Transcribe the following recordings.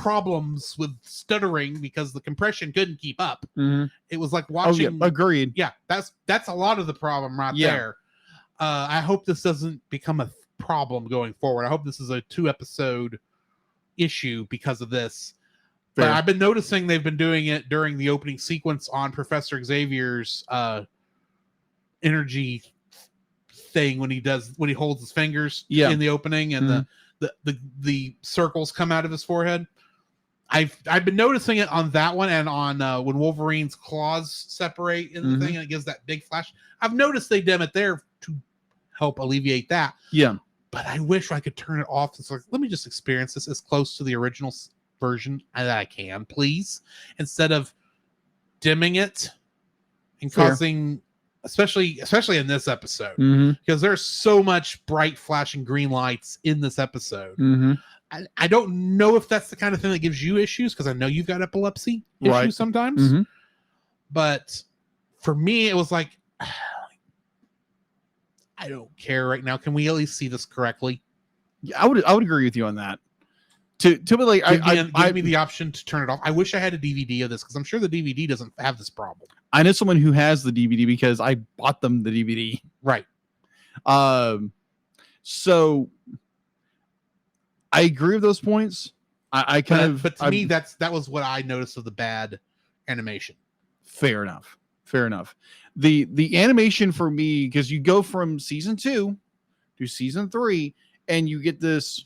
problems with stuttering because the compression couldn't keep up. Mm-hmm. It was like watching. Agreed. Yeah, that's a lot of the problem right there. I hope this doesn't become a problem going forward. I hope this is a 2-episode issue because of this. Fair. But I've been noticing they've been doing it during the opening sequence on Professor Xavier's energy thing when he holds his fingers in the opening and the circles come out of his forehead. I've been noticing it on that one and on when Wolverine's claws separate in the thing and it gives that big flash. I've noticed they dim it there to help alleviate that. Yeah. But I wish I could turn it off. It's like, let me just experience this as close to the original version that I can, please. Instead of dimming it and causing, especially in this episode, because there's so much bright flashing green lights in this episode. I don't know if that's the kind of thing that gives you issues, because I know you've got epilepsy issues sometimes. But for me, it was like, I don't care right now. Can we at least see this correctly? Yeah, I would agree with you on that. To be like, give me the option to turn it off. I wish I had a DVD of this, because I'm sure the DVD doesn't have this problem. I know someone who has the DVD because I bought them the DVD. Right. So I agree with those points. But to me, that was what I noticed of the bad animation. Fair enough. The animation for me, because you go from season 2 to season 3, and you get this.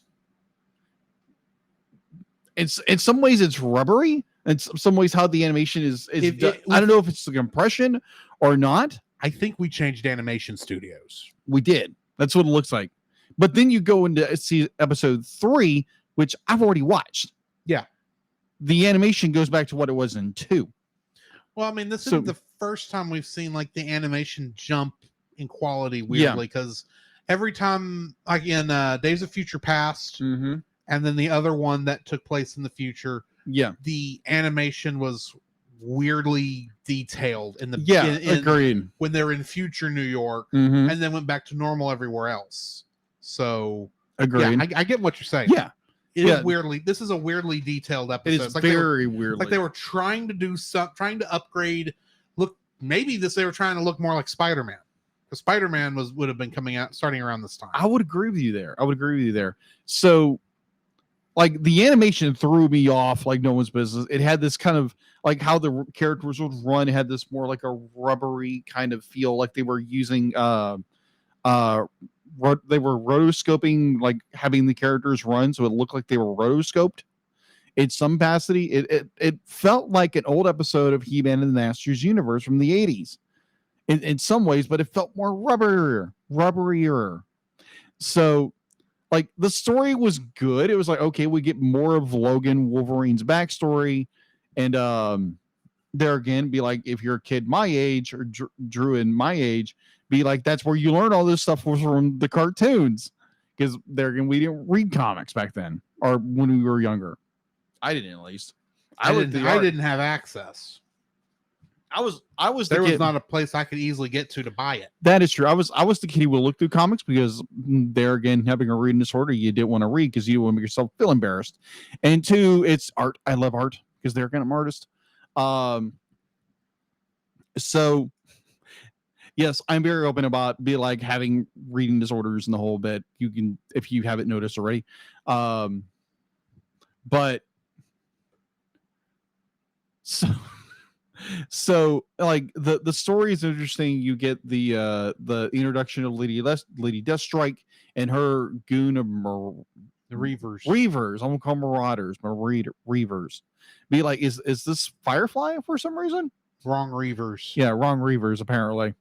It's in some ways it's rubbery. In some ways, how the animation is I don't know if it's the compression or not. I think we changed animation studios. We did. That's what it looks like. But then you go into see episode 3, which I've already watched. Yeah. The animation goes back to what it was in 2. Well, I mean, this isn't the first time we've seen like the animation jump in quality weirdly, because every time, like in Days of Future Past, and then the other one that took place in the future, the animation was weirdly detailed in the agreed, when they're in future New York, and then went back to normal everywhere else. So agreed. Yeah, I get what you're saying. Yeah. It is weirdly. This is a weirdly detailed episode. It's like very weirdly. Like they were trying to do trying to upgrade. Look, maybe they were trying to look more like Spider-Man, because Spider-Man would have been coming out starting around this time. I would agree with you there. So, like the animation threw me off like no one's business. It had this kind of like how the characters would run. It had this more like a rubbery kind of feel, like they were using they were rotoscoping, like having the characters run, so it looked like they were rotoscoped in some capacity. It felt like an old episode of He-Man and the Masters Universe from the 80s in some ways, but it felt more rubberier. So like the story was good. It was like, okay, we get more of Logan Wolverine's backstory, and there again, be like, if you're a kid my age or Drew and my age, be like, that's where you learn all this stuff was from the cartoons, because there again, we didn't read comics back then or when we were younger. I didn't, at least. I didn't have access. There was not a place I could easily get to buy it. That is true. I was the kid who would look through comics, because there again, having a reading disorder, you didn't want to read because you didn't want to make yourself feel embarrassed. And 2, it's art. I love art because there again, I'm an artist. So yes, I'm very open about having reading disorders and the whole bit. You can, if you haven't noticed already. But so like the story is interesting. You get the introduction of Lady Deathstrike and her goon of the Reavers. I'm gonna call them Marauders. Reavers. Be like, is this Firefly for some reason? Wrong Reavers. Yeah, wrong Reavers apparently.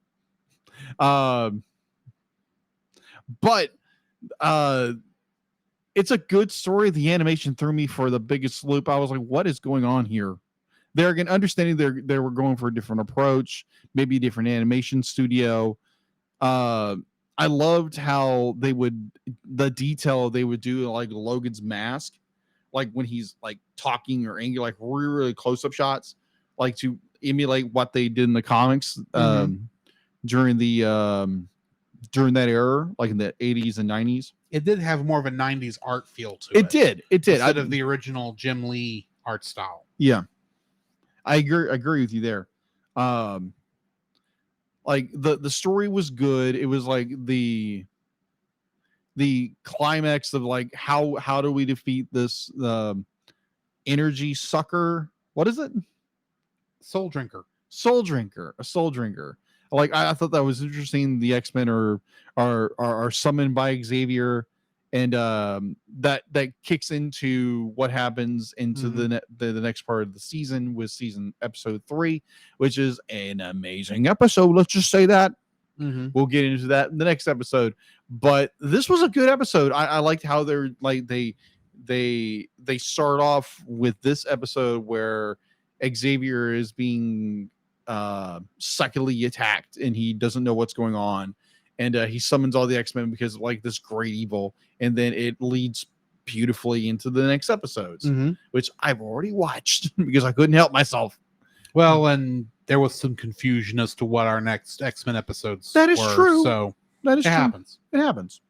But it's a good story. The animation threw me for the biggest loop. I was like, what is going on here? They're again understanding they were going for a different approach, maybe a different animation studio. I loved how the detail they would do, like Logan's mask, like when he's like talking or angry, like really, really close up shots, like to emulate what they did in the comics during that era, like in the 80s and 90s. it did have more of a 90s art feel to It did. It did. Instead of the original Jim Lee art style. Yeah. I agree with you there. Like the story was good. It was like the climax of like how do we defeat this energy sucker? What is it? Soul Drinker. A soul drinker. Like I thought that was interesting. The X-Men are summoned by Xavier, and that kicks into what happens into the next part of the season with episode 3, which is an amazing episode. Let's just say that. We'll get into that in the next episode. But this was a good episode. I liked how they're like they start off with this episode where Xavier is being psychically attacked and he doesn't know what's going on, and he summons all the X-Men because of like this great evil, and then it leads beautifully into the next episodes, which I've already watched because I couldn't help myself. Well, and there was some confusion as to what our next X-Men episodes that is were, true. So that is it true. happens. It happens.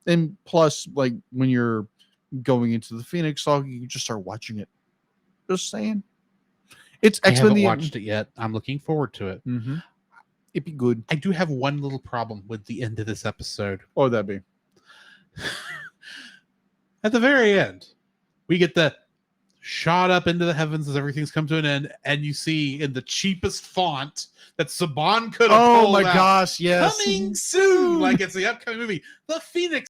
And plus, like when you're going into the Phoenix saga, you just start watching it. Just saying. It's I X-Men. haven't watched it yet. I'm looking forward to it. It'd be good. I do have one little problem with the end of this episode. What would that be? At the very end, we get the shot up into the heavens as everything's come to an end, and you see in the cheapest font that Saban could have pulled out, gosh, yes. coming soon, like it's the upcoming movie, the Phoenix